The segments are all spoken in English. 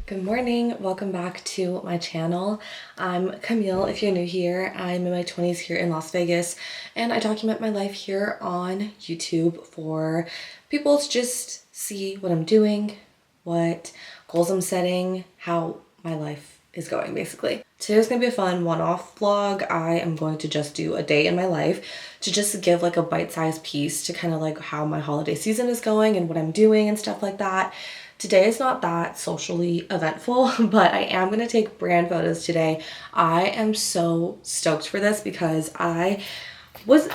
Good morning, welcome back to my channel. I'm Camille. If you're new here, I'm in my 20s here in Las Vegas, and I document my life here on YouTube for people to just see what I'm doing, what goals I'm setting, how my life is going basically. Today's gonna be a fun one-off vlog. I am going to just do a day in my life to just give like a bite-sized piece to kind of like how my holiday season is going and what I'm doing and stuff like that. Today is not that socially eventful, but I am going to take brand photos today. I am so stoked for this because I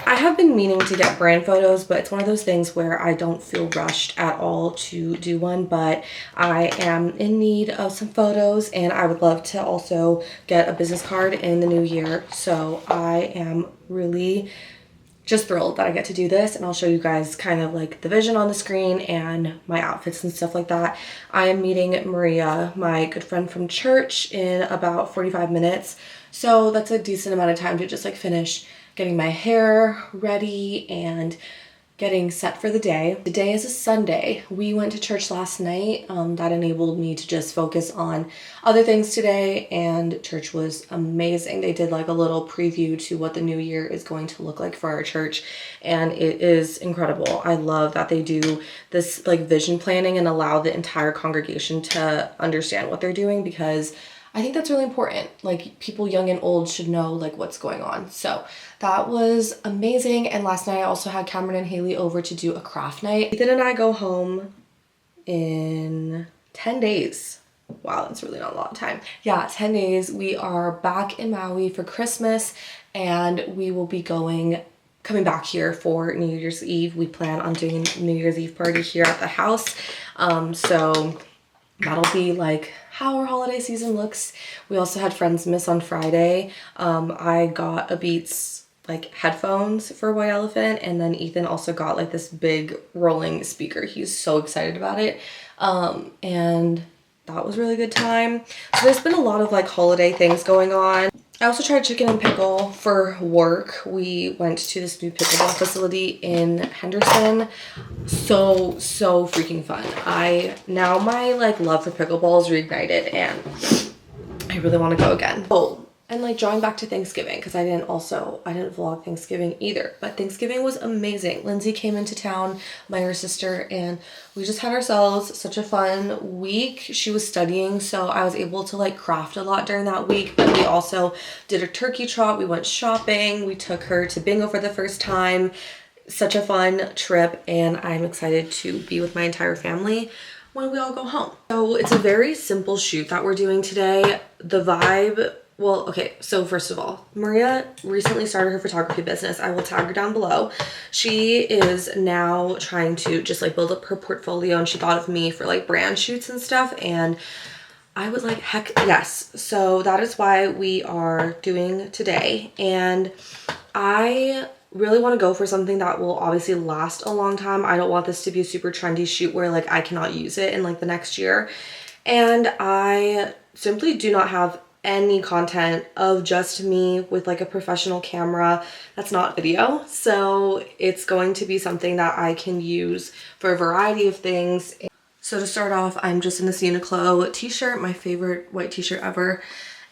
have been meaning to get brand photos, but it's one of those things where I don't feel rushed at all to do one, but I am in need of some photos and I would love to also get a business card in the new year. So I am really just thrilled that I get to do this, and I'll show you guys kind of like the vision on the screen and my outfits and stuff like that. I am meeting Maria, my good friend from church, in about 45 minutes. So that's a decent amount of time to just like finish getting my hair ready and getting set for the day. Today is a Sunday. We went to church last night. That enabled me to just focus on other things today, and church was amazing. They did like a little preview to what the new year is going to look like for our church, and it is incredible. I love that they do this like vision planning and allow the entire congregation to understand what they're doing, because I think that's really important. Like, people young and old should know like what's going on. So that was amazing. And last night I also had Cameron and Haley over to do a craft night. Ethan and I go home in 10 days. Wow, that's really not a lot of time. Yeah, 10 days. We are back in Maui for Christmas, and we will be coming back here for New Year's Eve. We plan on doing a New Year's Eve party here at the house. So that'll be like how our holiday season looks. We also had Friendsmas on Friday. I got a Beats like headphones for White Elephant, and then Ethan also got like this big rolling speaker. He's so excited about it. And that was a really good time. So there's been a lot of like holiday things going on. I also tried chicken and pickle for work. We went to this new pickleball facility in Henderson. So freaking fun. Now my like love for pickleball is reignited, and I really want to go again. Oh, and like drawing back to Thanksgiving, because I didn't vlog Thanksgiving either, but Thanksgiving was amazing. Lindsay came into town, my younger sister, and we just had ourselves such a fun week. She was studying, so I was able to like craft a lot during that week, but we also did a turkey trot. We went shopping. We took her to bingo for the first time. Such a fun trip, and I'm excited to be with my entire family when we all go home. So it's a very simple shoot that we're doing today. The vibe, well, okay, so first of all, Maria recently started her photography business. I will tag her down below. She is now trying to just like build up her portfolio, and she thought of me for like brand shoots and stuff, and I was like, heck yes. So that is why we are doing today, and I really want to go for something that will obviously last a long time. I don't want this to be a super trendy shoot where like I cannot use it in like the next year. And I simply do not have any content of just me with like a professional camera that's not video. So it's going to be something that I can use for a variety of things. So to start off, I'm just in this Uniqlo t-shirt, my favorite white t-shirt ever,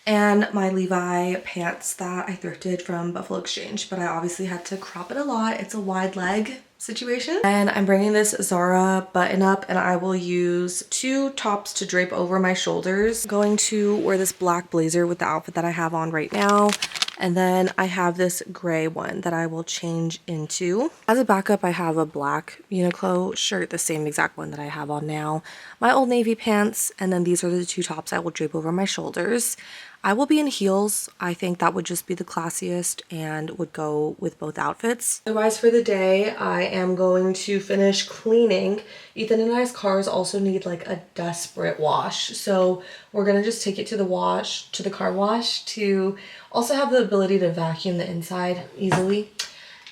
and my Levi pants that I thrifted from Buffalo Exchange, but I obviously had to crop it a lot. It's a wide leg situation. And I'm bringing this Zara button up, and I will use two tops to drape over my shoulders. I'm going to wear this black blazer with the outfit that I have on right now. And then I have this gray one that I will change into. As a backup, I have a black Uniqlo shirt, the same exact one that I have on now, my Old Navy pants, and then these are the two tops I will drape over my shoulders. I will be in heels. I think that would just be the classiest and would go with both outfits. Otherwise, for the day, I am going to finish cleaning. Ethan and I's cars also need like a desperate wash, so we're gonna just take it to the car wash to also have the ability to vacuum the inside easily.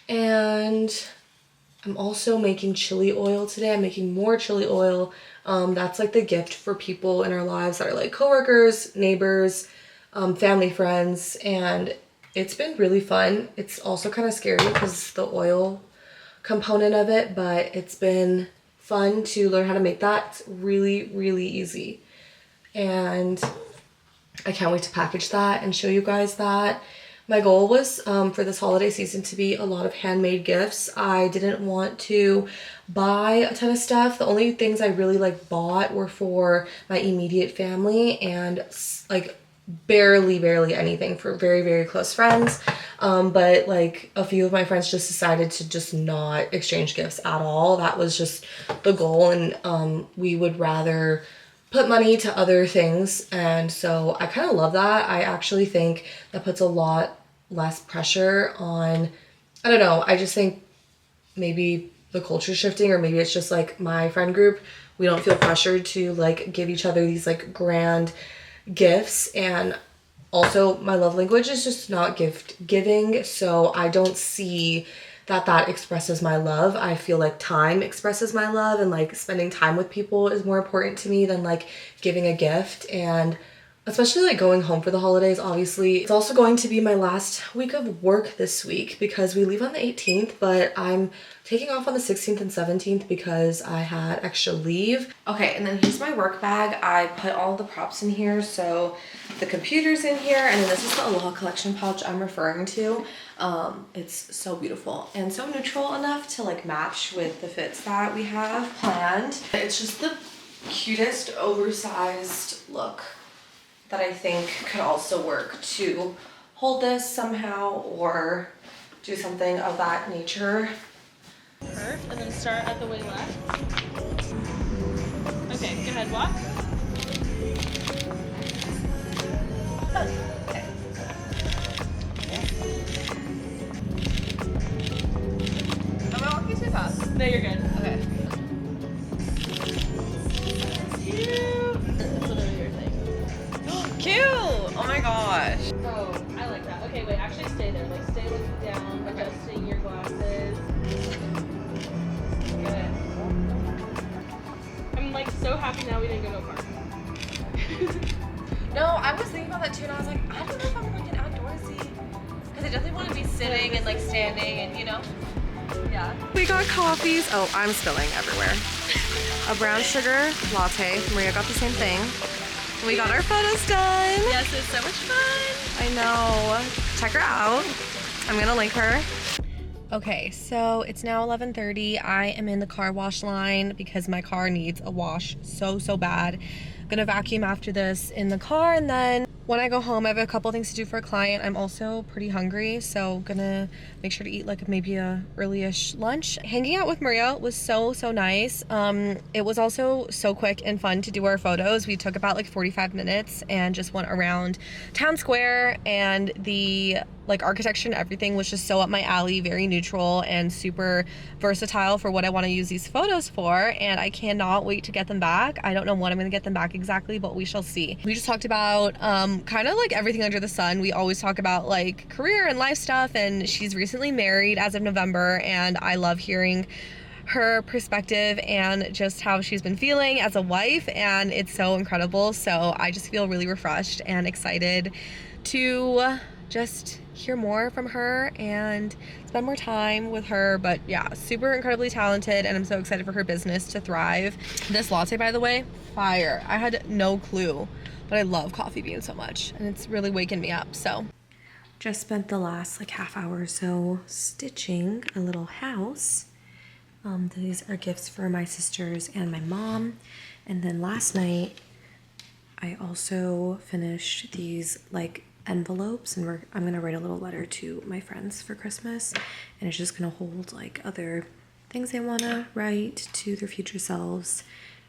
And I'm also making chili oil today. I'm making more chili oil. That's like the gift for people in our lives that are like coworkers, neighbors, family, friends, and it's been really fun. It's also kind of scary because the oil component of it, but it's been fun to learn how to make that. It's really, really easy. And I can't wait to package that and show you guys that. My goal was for this holiday season to be a lot of handmade gifts. I didn't want to buy a ton of stuff. The only things I really like bought were for my immediate family and like barely anything for very, very close friends. But like a few of my friends just decided to just not exchange gifts at all. That was just the goal, and we would rather put money to other things. And so I kind of love that. I actually think that puts a lot less pressure on, I don't know, I just think maybe the culture shifting, or maybe it's just like my friend group, we don't feel pressured to like give each other these like grand gifts. And also my love language is just not gift giving, so I don't see that expresses my love. I feel like time expresses my love, and like spending time with people is more important to me than like giving a gift. And especially like going home for the holidays, obviously. It's also going to be my last week of work this week because we leave on the 18th, but I'm taking off on the 16th and 17th because I had extra leave. Okay, and then here's my work bag. I put all the props in here. So the computer's in here, and then this is the Aloha Collection pouch I'm referring to. It's so beautiful and so neutral enough to like match with the fits that we have planned. It's just the cutest oversized look that I think could also work to hold this somehow or do something of that nature. Perfect, and then start at the way left. Okay, go ahead, walk. Okay. Am I walking too fast? No, you're good. Okay. It's literally your thing. Cute! Oh my gosh. Oh, I like that. Okay, wait, actually stay there. Like, stay looking down, adjusting your glasses. Good. I'm like so happy now we didn't go to a park. No, I was thinking about that too, and I was like, I don't know if I'm going to get outdoorsy. Because I definitely want to be sitting and like standing and, you know. Yeah. We got coffees. Oh, I'm spilling everywhere. A brown sugar latte. Maria got the same thing. We got our photos done. Yes, it's so much fun. I know. Check her out. I'm gonna link her. Okay, so it's now 11:30. I am in the car wash line because my car needs a wash so bad. I'm gonna vacuum after this in the car, and then when I go home, I have a couple things to do for a client. I'm also pretty hungry, so gonna make sure to eat like maybe a early-ish lunch. Hanging out with Maria was so nice. It was also so quick and fun to do our photos. We took about like 45 minutes and just went around town square, and the like architecture and everything was just so up my alley, very neutral and super versatile for what I want to use these photos for, and I cannot wait to get them back. I don't know when I'm gonna get them back exactly, but we shall see. We just talked about kind of like everything under the sun. We always talk about like career and life stuff, and she's recently married as of November, and I love hearing her perspective and just how she's been feeling as a wife, and it's so incredible. So I just feel really refreshed and excited to just hear more from her and spend more time with her. But yeah, super incredibly talented, and I'm so excited for her business to thrive. This latte, by the way, fire. I had no clue, but I love coffee beans so much, and it's really waking me up. So just spent the last like half hour or so stitching a little house. These are gifts for my sisters and my mom. And then last night I also finished these like envelopes, and I'm gonna write a little letter to my friends for Christmas, and it's just gonna hold like other things they want to write to their future selves.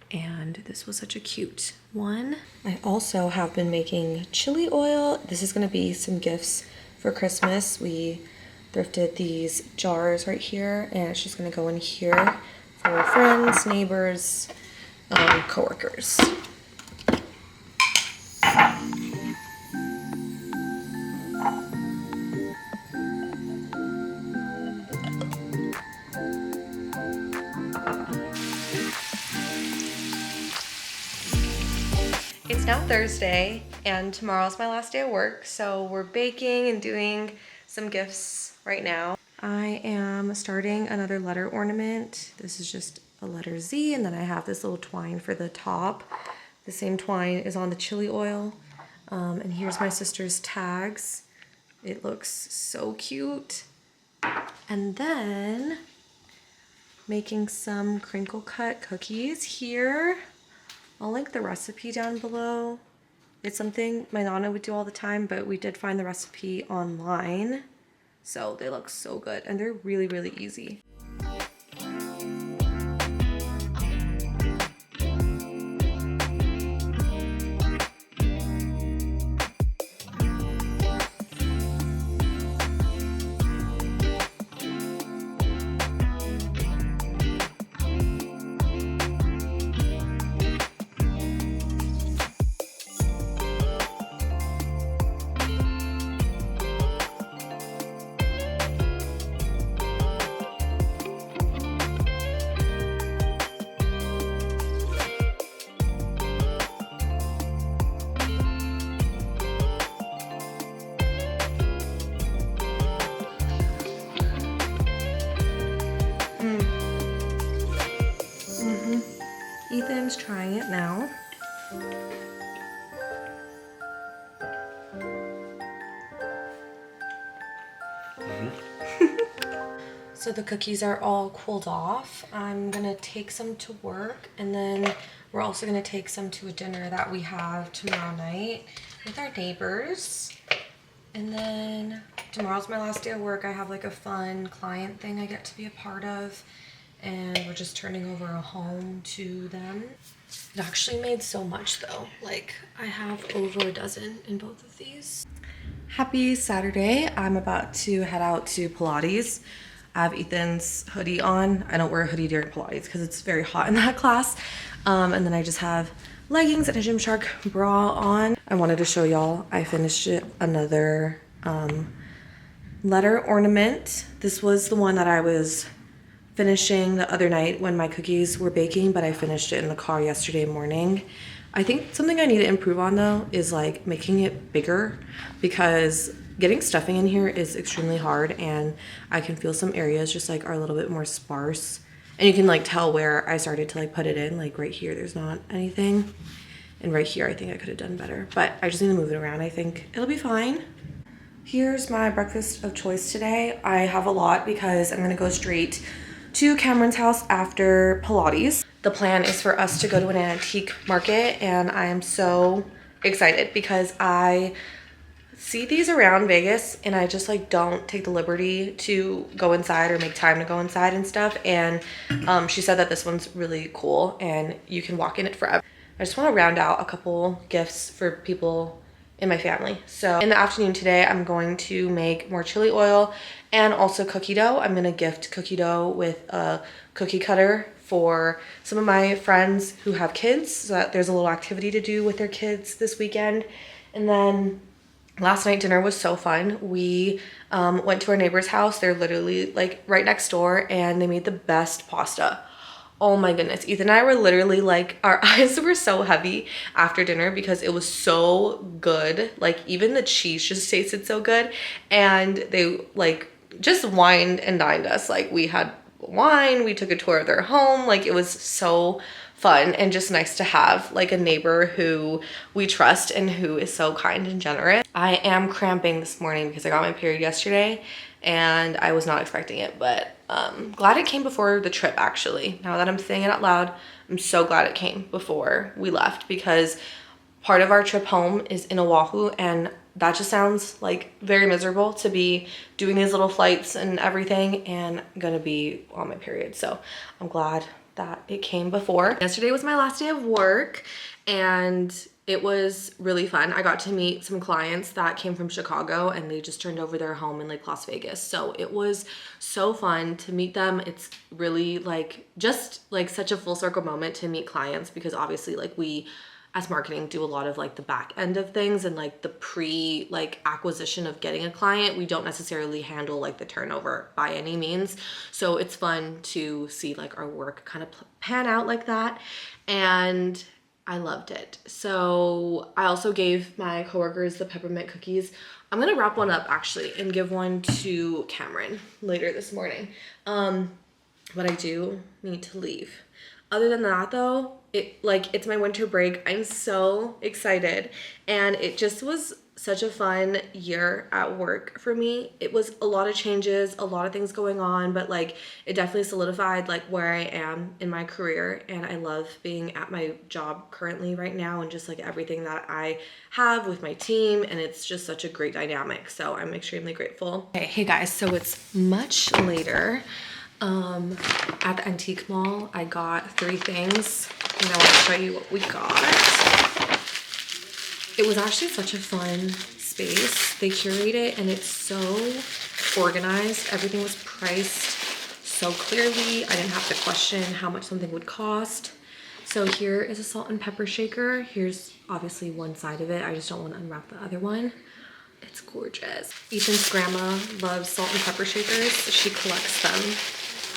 And this was such a cute one. I also have been making chili oil. This is gonna be some gifts for Christmas. We thrifted these jars right here, and it's just gonna go in here for friends, neighbors, coworkers. It's now Thursday, and tomorrow's my last day of work, so we're baking and doing some gifts right now. I am starting another letter ornament. This is just a letter Z, and then I have this little twine for the top. The same twine is on the chili oil. And here's my sister's tags. It looks so cute. And then making some crinkle cut cookies here. I'll link the recipe down below. It's something my Nana would do all the time, but we did find the recipe online. So they look so good and they're really, really easy. Ethan's trying it now. So the cookies are all cooled off. I'm gonna take some to work, and then we're also gonna take some to a dinner that we have tomorrow night with our neighbors. And then tomorrow's my last day of work. I have like a fun client thing I get to be a part of, and we're just turning over a home to them. It actually made so much though. Like I have over a dozen in both of these. Happy Saturday. I'm about to head out to Pilates. I have Ethan's hoodie on. I don't wear a hoodie during Pilates because it's very hot in that class. And then I just have leggings and a Gymshark bra on. I wanted to show y'all, I finished another letter ornament. This was the one that I was finishing the other night when my cookies were baking, but I finished it in the car yesterday morning. I think something I need to improve on though is like making it bigger, because getting stuffing in here is extremely hard, and I can feel some areas just like are a little bit more sparse, and you can like tell where I started to like put it in. Like right here there's not anything, and right here I think I could have done better, but I just need to move it around. I think it'll be fine. Here's my breakfast of choice today. I have a lot because I'm gonna go straight to Cameron's house after Pilates. The plan is for us to go to an antique market, and I am so excited because I see these around Vegas and I just like don't take the liberty to go inside or make time to go inside and stuff. And she said that this one's really cool and you can walk in it forever. I just want to round out a couple gifts for people in my family. So in the afternoon today, I'm going to make more chili oil and also cookie dough. I'm gonna gift cookie dough with a cookie cutter for some of my friends who have kids, so that there's a little activity to do with their kids this weekend. And then last night dinner was so fun. We went to our neighbor's house. They're literally like right next door, and they made the best pasta. Oh my goodness. Ethan and I were literally like, our eyes were so heavy after dinner because it was so good. Like even the cheese just tasted so good, and they like just wined and dined us. Like we had wine, we took a tour of their home. Like it was so fun and just nice to have like a neighbor who we trust and who is so kind and generous. I am cramping this morning because I got my period yesterday and I was not expecting it, but glad it came before the trip actually. Now that I'm saying it out loud, I'm so glad it came before we left, because part of our trip home is in Oahu, and that just sounds like very miserable to be doing these little flights and everything and gonna be on my period. So I'm glad that it came before. Yesterday was my last day of work and it was really fun. I got to meet some clients that came from Chicago and they just turned over their home in like Las Vegas. So it was so fun to meet them. It's really like just like such a full circle moment to meet clients, because obviously like we as marketing do a lot of like the back end of things and like the pre like acquisition of getting a client. We don't necessarily handle like the turnover by any means. So it's fun to see like our work kind of pan out like that. And I loved it. So I also gave my coworkers the peppermint cookies. I'm gonna wrap one up actually and give one to Cameron later this morning. but I do need to leave. Other than that though, it's my winter break. I'm so excited, and it just was such a fun year at work for me. It was a lot of changes, a lot of things going on, but like it definitely solidified like where I am in my career, and I love being at my job currently right now and just like everything that I have with my team, and it's just such a great dynamic. So I'm extremely grateful. Okay, hey guys, so it's much later. At the Antique Mall, I got 3 things, and I want to show you what we got. It was actually such a fun space. They curate it, and it's so organized. Everything was priced so clearly. I didn't have to question how much something would cost. So here is a salt and pepper shaker. Here's obviously one side of it. I just don't want to unwrap the other one. It's gorgeous. Ethan's grandma loves salt and pepper shakers. She collects them.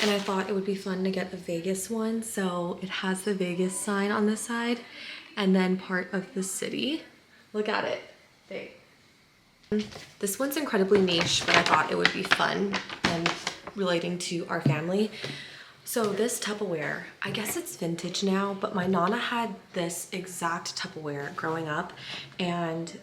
And I thought it would be fun to get a Vegas one. So it has the Vegas sign on this side and then part of the city. Look at it. This one's incredibly niche, but I thought it would be fun and relating to our family. So this Tupperware, I guess it's vintage now, but my Nana had this exact Tupperware growing up, and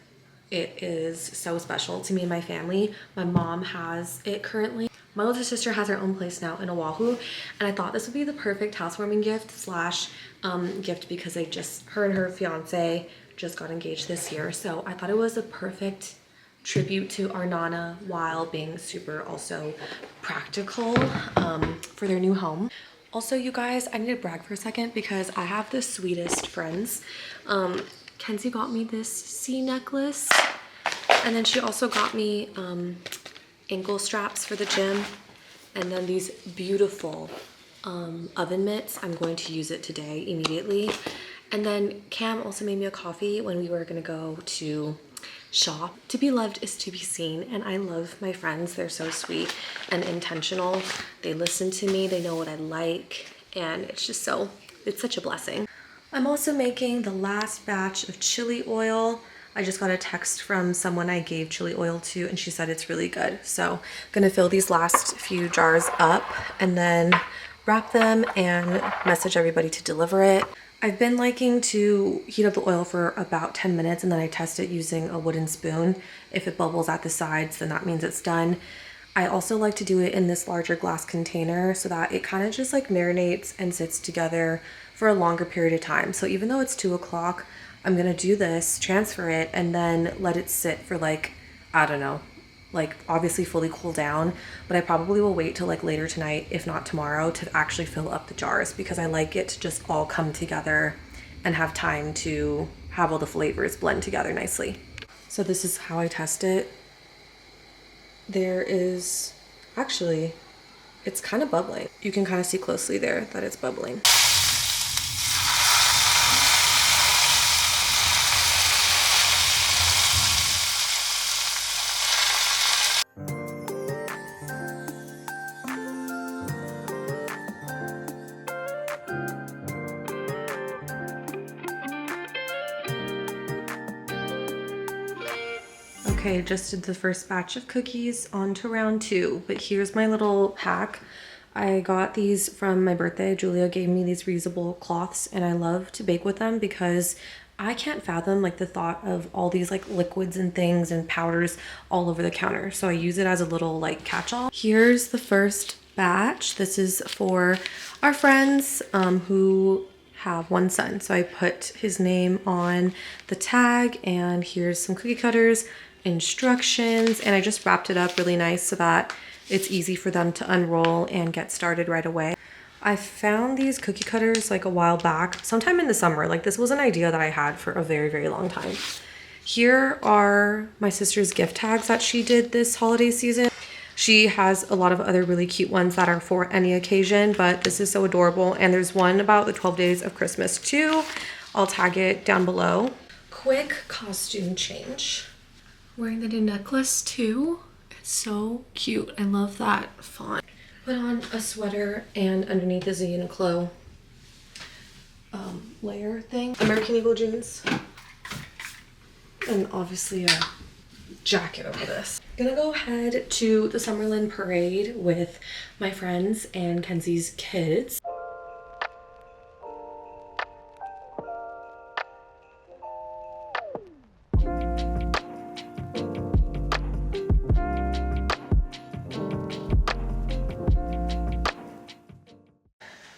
it is so special to me and my family. My mom has it currently. My older sister has her own place now in Oahu, and I thought this would be the perfect housewarming gift slash gift because her and her fiance just got engaged this year. So I thought it was a perfect tribute to our Nana while being super also practical for their new home. Also, you guys, I need to brag for a second because I have the sweetest friends. Kenzie got me this C necklace, and then she also got me ankle straps for the gym, and then these beautiful oven mitts. I'm going to use it today immediately. And then Cam also made me a coffee when we were gonna go to shop. To be loved is to be seen, and I love my friends. They're so sweet and intentional. They listen to me, they know what I like, and it's such a blessing. I'm also making the last batch of chili oil. I just got a text from someone I gave chili oil to, and she said it's really good. So I'm gonna fill these last few jars up and then wrap them and message everybody to deliver it. I've been liking to heat up the oil for about 10 minutes, and then I test it using a wooden spoon. If it bubbles at the sides, then that means it's done. I also like to do it in this larger glass container so that it kind of just like marinates and sits together for a longer period of time. So even though it's 2 o'clock, I'm gonna do this, transfer it, and then let it sit for like, I don't know, like obviously fully cool down, but I probably will wait till like later tonight, if not tomorrow, to actually fill up the jars because I like it to just all come together and have time to have all the flavors blend together nicely. So this is how I test it. There is, actually, it's kind of bubbling. You can kind of see closely there that it's bubbling. Okay, just did the first batch of cookies, on to round 2, but here's my little hack. I got these from my birthday. Julia gave me these reusable cloths, and I love to bake with them because I can't fathom like the thought of all these like liquids and things and powders all over the counter. So I use it as a little like catch-all. Here's the first batch. This is for our friends who have one son. So I put his name on the tag, and here's some cookie cutters, instructions, and I just wrapped it up really nice so that it's easy for them to unroll and get started right away. I found these cookie cutters like a while back, sometime in the summer. Like this was an idea that I had for a very, very long time. Here are my sister's gift tags that she did this holiday season. She has a lot of other really cute ones that are for any occasion, but this is so adorable. And there's one about the 12 days of Christmas too. I'll tag it down below. Quick costume change. Wearing the new necklace too. It's so cute. I love that font. Put on a sweater, and underneath is a Uniqlo layer thing. American Eagle jeans. And obviously a jacket over this. Gonna go head to the Summerlin parade with my friends and Kenzie's kids.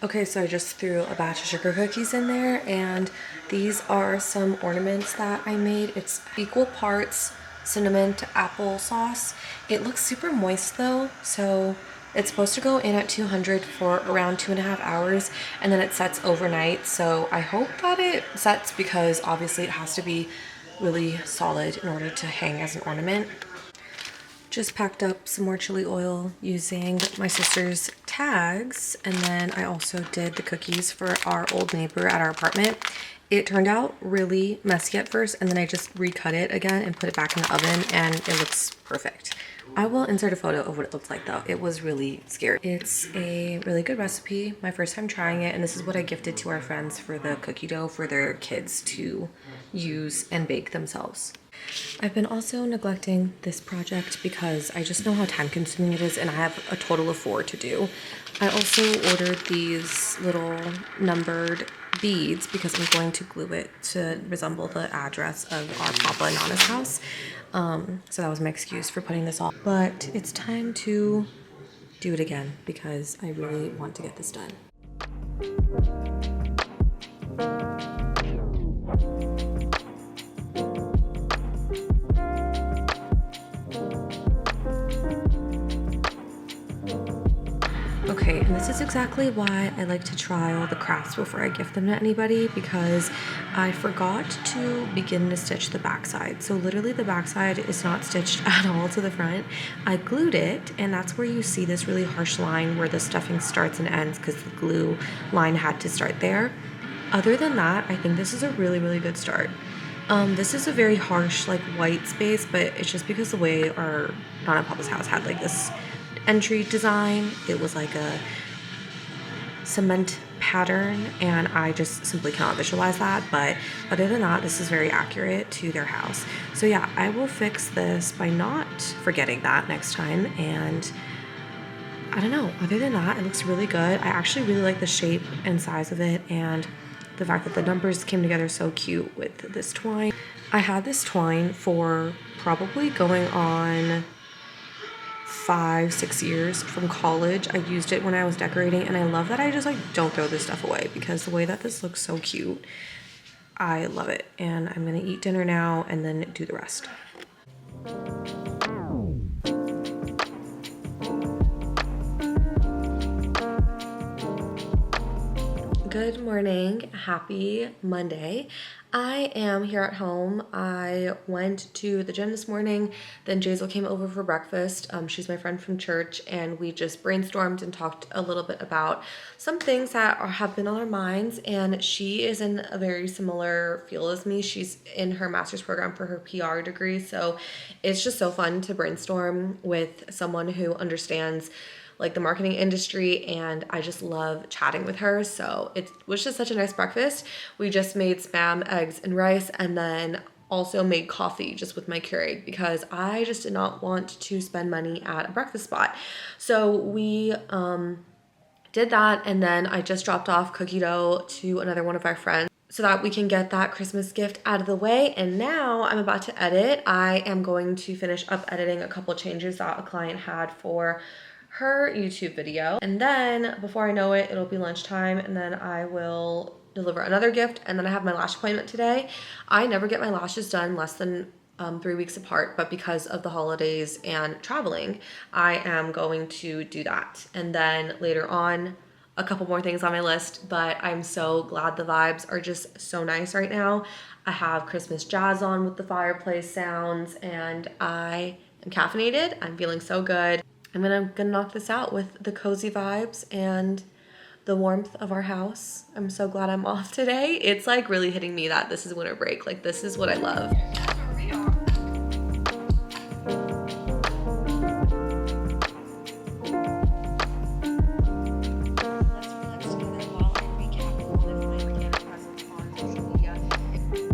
Okay, so I just threw a batch of sugar cookies in there, and these are some ornaments that I made. It's equal parts cinnamon to applesauce. It looks super moist though, so it's supposed to go in at 200 for around 2.5 hours, and then it sets overnight. So I hope that it sets, because obviously it has to be really solid in order to hang as an ornament. Just packed up some more chili oil using my sister's tags, and then I also did the cookies for our old neighbor at our apartment. It turned out really messy at first, and then I just recut it again and put it back in the oven, and it looks perfect. I will insert a photo of what it looks like though. It was really scary. It's a really good recipe, my first time trying it, and this is what I gifted to our friends for the cookie dough for their kids to use and bake themselves. I've been also neglecting this project because I just know how time consuming it is, and I have a total of 4 to do. I also ordered these little numbered beads because I'm going to glue it to resemble the address of our Papa and Nana's house. So that was my excuse for putting this on. But it's time to do it again because I really want to get this done. Okay, and this is exactly why I like to try all the crafts before I gift them to anybody, because I forgot to begin to stitch the backside. So literally the backside is not stitched at all to the front. I glued it, and that's where you see this really harsh line where the stuffing starts and ends because the glue line had to start there. Other than that, I think this is a really, really good start. This is a very harsh like white space, but it's just because the way our Nana and Papa's house had like this entry design. It was like a cement pattern, and I just simply cannot visualize that. But other than that, this is very accurate to their house. So yeah, I will fix this by not forgetting that next time. And I don't know, other than that, it looks really good. I actually really like the shape and size of it, and the fact that the numbers came together so cute with this twine. I had this twine for probably going on 5-6 years from college. I used it when I was decorating, and I love that I just like don't throw this stuff away, because the way that this looks so cute, I love it. And I'm gonna eat dinner now and then do the rest. Good morning, happy Monday. I am here at home. I went to the gym this morning, then Jazel came over for breakfast. She's my friend from church, and we just brainstormed and talked a little bit about some things that have been on our minds, and she is in a very similar field as me. She's in her master's program for her PR degree, so it's just so fun to brainstorm with someone who understands like the marketing industry, and I just love chatting with her. So it was just such a nice breakfast. We just made spam, eggs, and rice, and then also made coffee just with my Keurig, because I just did not want to spend money at a breakfast spot. So we did that, and then I just dropped off cookie dough to another one of our friends so that we can get that Christmas gift out of the way. And now I'm about to edit. I am going to finish up editing a couple changes that a client had for her YouTube video, and then before I know it, it'll be lunchtime, and then I will deliver another gift, and then I have my lash appointment today. I never get my lashes done less than 3 weeks apart, but because of the holidays and traveling, I am going to do that. And then later on, a couple more things on my list, but I'm so glad the vibes are just so nice right now. I have Christmas jazz on with the fireplace sounds, and I am caffeinated. I'm feeling so good. I'm gonna knock this out with the cozy vibes and the warmth of our house. I'm so glad I'm off today. It's like really hitting me that this is winter break. Like, this is what I love.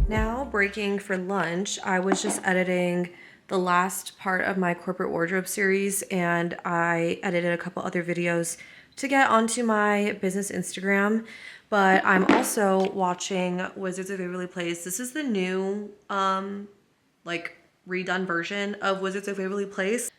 Now breaking for lunch, I was just editing the last part of my corporate wardrobe series, and I edited a couple other videos to get onto my business Instagram. But I'm also watching Wizards of Waverly Place. This is the new like redone version of Wizards of Waverly Place.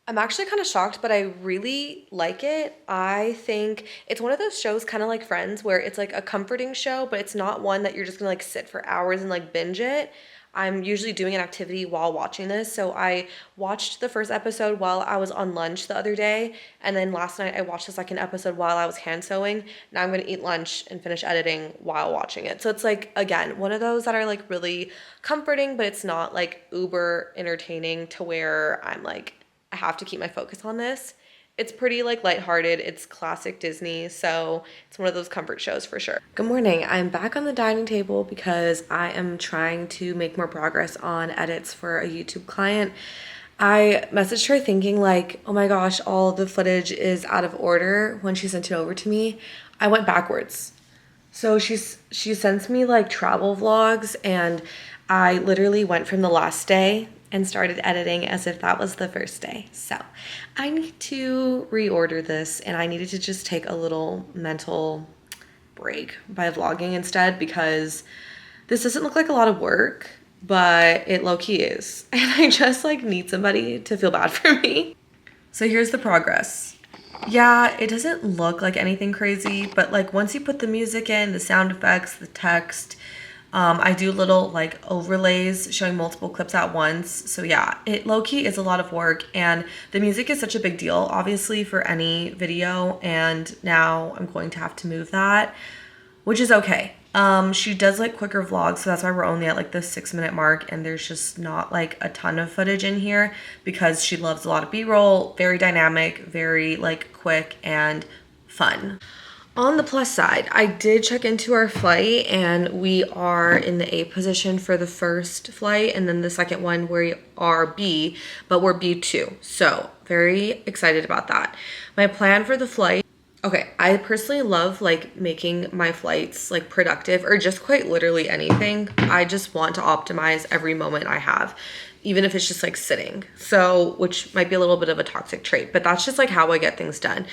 I'm actually kind of shocked, but I really like it. I think it's one of those shows kind of like Friends where it's like a comforting show, but it's not one that you're just gonna like sit for hours and like binge it. I'm usually doing an activity while watching this. So I watched the first episode while I was on lunch the other day. And then last night I watched the second episode while I was hand sewing. Now I'm gonna eat lunch and finish editing while watching it. So it's like, again, one of those that are like really comforting, but it's not like uber entertaining to where I'm like, I have to keep my focus on this. It's pretty like lighthearted. It's classic Disney, so it's one of those comfort shows for sure. Good morning. I'm back on the dining table because I am trying to make more progress on edits for a YouTube client. I messaged her thinking like, oh my gosh, all the footage is out of order when she sent it over to me. I went backwards. So she sends me like travel vlogs, and I literally went from the last day and started editing as if that was the first day. So I need to reorder this, and I needed to just take a little mental break by vlogging instead, because this doesn't look like a lot of work, but it low-key is. And I just like need somebody to feel bad for me. So here's the progress. Yeah, it doesn't look like anything crazy, but like once you put the music in, the sound effects, the text, I do little like overlays showing multiple clips at once. So yeah, it low-key is a lot of work, and the music is such a big deal, obviously, for any video. And now I'm going to have to move that, which is okay. She does like quicker vlogs, so that's why we're only at like the 6-minute mark, and there's just not like a ton of footage in here because she loves a lot of B-roll, very dynamic, very like quick and fun. On the plus side, I did check into our flight, and we are in the A position for the first flight, and then the second one we are B, but we're B2. So very excited about that. My plan for the flight, okay, I personally love like making my flights like productive, or just quite literally anything. I just want to optimize every moment I have, even if it's just like sitting. So, which might be a little bit of a toxic trait, but that's just like how I get things done.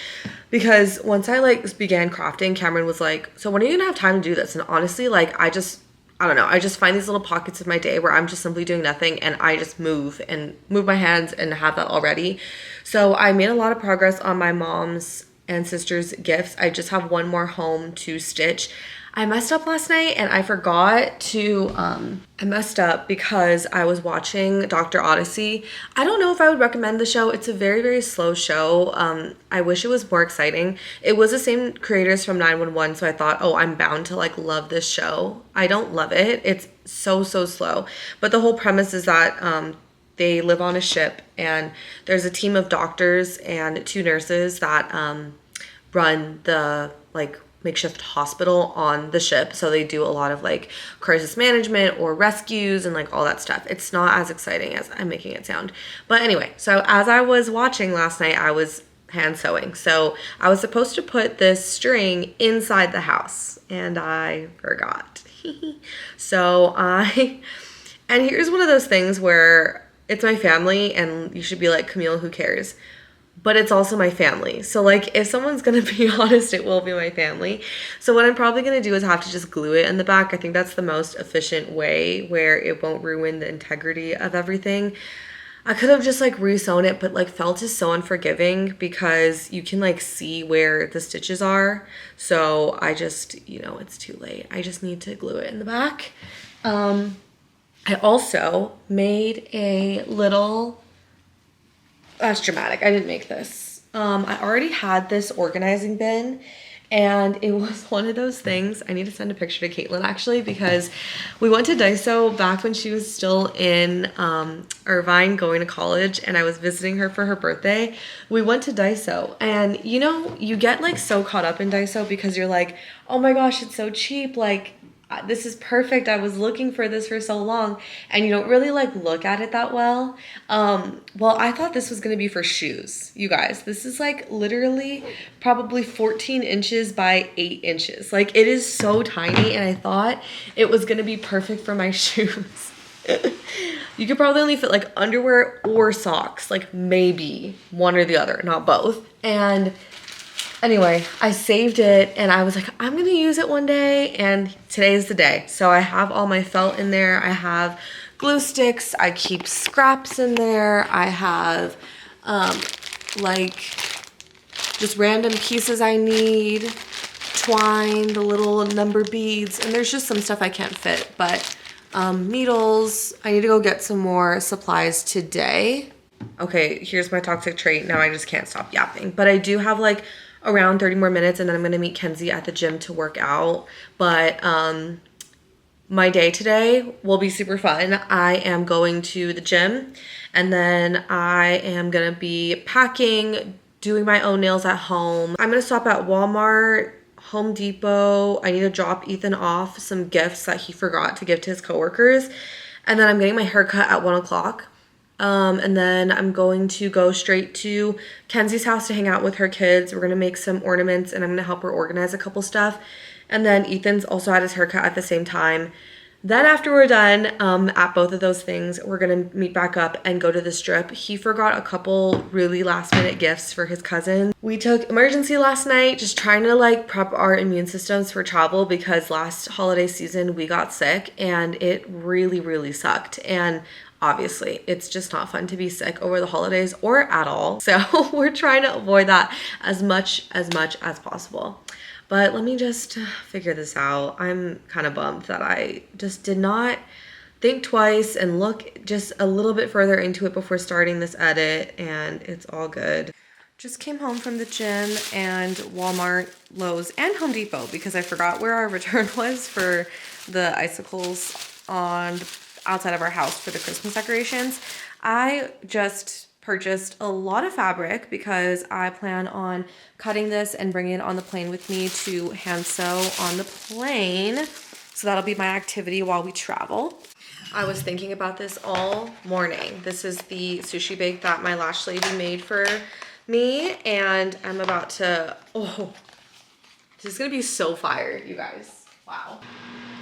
Because once I like began crafting, Cameron was like, so when are you gonna have time to do this? And honestly, like I don't know, I just find these little pockets of my day where I'm just simply doing nothing, and I just move my hands and have that already. So I made a lot of progress on my mom's and sister's gifts. I just have one more home to stitch. I messed up last night, and I forgot to, I messed up because I was watching Dr. Odyssey. I don't know if I would recommend the show. It's a very, very slow show. I wish it was more exciting. It was the same creators from 911, so I thought, oh, I'm bound to like love this show. I don't love it. It's so slow. But the whole premise is that they live on a ship, and there's a team of doctors and 2 nurses that run the like makeshift hospital on the ship. So they do a lot of like crisis management or rescues and like all that stuff. It's not as exciting as I'm making it sound. But anyway, so as I was watching last night, I was hand sewing. So I was supposed to put this string inside the house, and I forgot. And here's one of those things where it's my family, and you should be like, Camille, who cares? But it's also my family. So like if someone's gonna be honest, it will be my family. So what I'm probably gonna do is have to just glue it in the back. I think that's the most efficient way where it won't ruin the integrity of everything. I could have just like re-sewn it, but like felt is so unforgiving because you can like see where the stitches are. So I just, you know, it's too late. I just need to glue it in the back. I also made a little, that's dramatic. I didn't make this. I already had this organizing bin, and it was one of those things. I need to send a picture to Caitlin actually, because we went to Daiso back when she was still in Irvine going to college, and I was visiting her for her birthday. We went to Daiso, and you know, you get like so caught up in Daiso because you're like, oh my gosh, it's so cheap. Like, this is perfect. I was looking for this for so long, and you don't really like look at it that well. Well, I thought this was gonna be for shoes, you guys. This is like literally probably 14 inches by 8 inches. Like, it is so tiny, and I thought it was gonna be perfect for my shoes. You could probably only fit like underwear or socks, like maybe one or the other, not both. And anyway, I saved it and I was like, I'm gonna use it one day, and today's the day. So I have all my felt in there. I have glue sticks. I keep scraps in there. I have like just random pieces I need, twine, the little number beads, and there's just some stuff I can't fit, but needles. I need to go get some more supplies today. Okay, here's my toxic trait. Now I just can't stop yapping, but I do have like around 30 more minutes and then I'm gonna meet Kenzie at the gym to work out. But my day today will be super fun. I am going to the gym and then I am gonna be packing, doing my own nails at home. I'm gonna stop at Walmart, Home Depot. I need to drop Ethan off some gifts that he forgot to give to his coworkers. And then I'm getting my hair cut at 1 o'clock. And then I'm going to go straight to Kenzie's house to hang out with her kids. We're gonna make some ornaments and I'm gonna help her organize a couple stuff. And then Ethan's also had his haircut at the same time. Then after we're done at both of those things, we're gonna meet back up and go to the strip. He forgot a couple really last minute gifts for his cousin. We took emergency last night, just trying to like prep our immune systems for travel because last holiday season we got sick and it really, really sucked. And obviously, it's just not fun to be sick over the holidays or at all. So we're trying to avoid that as much as possible. But let me just figure this out. I'm kind of bummed that I just did not think twice and look just a little bit further into it before starting this edit, and it's all good. Just came home from the gym and Walmart, Lowe's, and Home Depot because I forgot where our return was for the icicles on outside of our house for the Christmas decorations. I just purchased a lot of fabric because I plan on cutting this and bringing it on the plane with me to hand sew on the plane. So that'll be my activity while we travel. I was thinking about this all morning. This is the sushi bake that my lash lady made for me, and I'm about to, oh, this is gonna be so fire, you guys. Wow.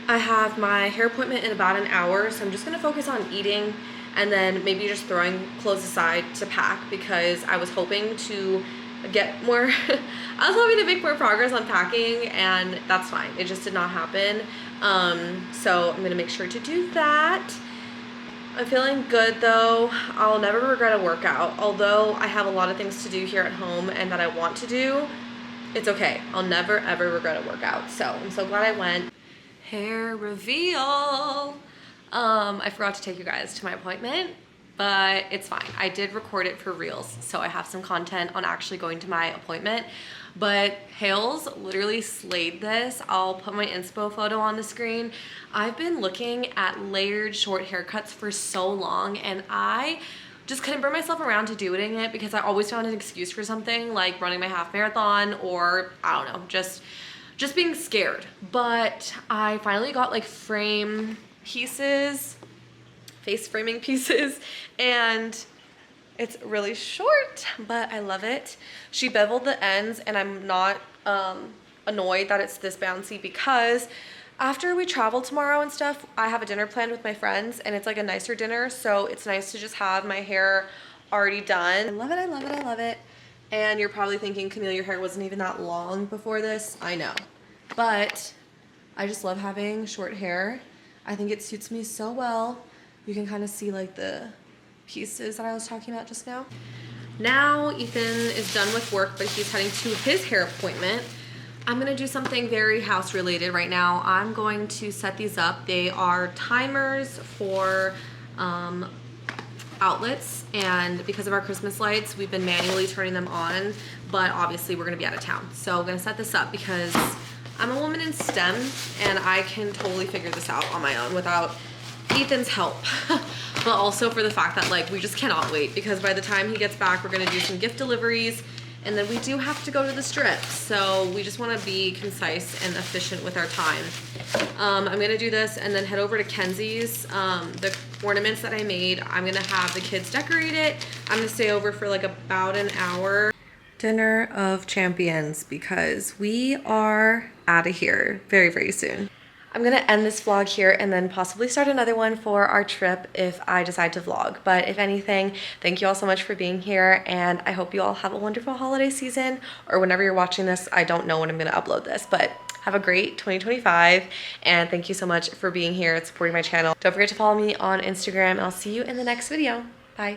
I have my hair appointment in about an hour, so I'm just gonna focus on eating and then maybe just throwing clothes aside to pack because I was hoping to get more, I was hoping to make more progress on packing, and that's fine. It just did not happen. So I'm gonna make sure to do that. I'm feeling good though. I'll never regret a workout. Although I have a lot of things to do here at home and that I want to do, it's okay. I'll never ever regret a workout. So I'm so glad I went. Hair reveal. I forgot to take you guys to my appointment, but it's fine. I did record it for Reels, so I have some content on actually going to my appointment. But Hales literally slayed this. I'll put my inspo photo on the screen. I've been looking at layered short haircuts for so long, and I just couldn't bring myself around to doing it because I always found an excuse for something like running my half marathon or I don't know, just being scared. But I finally got like frame pieces, face framing pieces, and it's really short, but I love it. She beveled the ends, and I'm not annoyed that it's this bouncy because after we travel tomorrow and stuff, I have a dinner planned with my friends, and it's like a nicer dinner, so it's nice to just have my hair already done. I love it, I love it, I love it. And you're probably thinking, Camille, your hair wasn't even that long before this. I know, but I just love having short hair. I think it suits me so well. You can kind of see like the pieces that I was talking about just now. Now Ethan is done with work, but he's heading to his hair appointment. I'm gonna do something very house related right now. I'm going to set these up. They are timers for outlets, and because of our Christmas lights, we've been manually turning them on, but obviously we're gonna be out of town. So I'm gonna set this up because I'm a woman in STEM and I can totally figure this out on my own without Ethan's help. But also for the fact that like we just cannot wait because by the time he gets back, we're gonna do some gift deliveries, and then we do have to go to the strip. So we just wanna be concise and efficient with our time. I'm gonna do this and then head over to Kenzie's. The ornaments that I made, I'm gonna have the kids decorate it. I'm gonna stay over for like about an hour. Dinner of champions because we are out of here very, very soon. I'm gonna end this vlog here and then possibly start another one for our trip if I decide to vlog. But if anything, thank you all so much for being here, and I hope you all have a wonderful holiday season, or whenever you're watching this. I don't know when I'm gonna upload this, but have a great 2025, and thank you so much for being here and supporting my channel. Don't forget to follow me on Instagram, and I'll see you in the next video. Bye.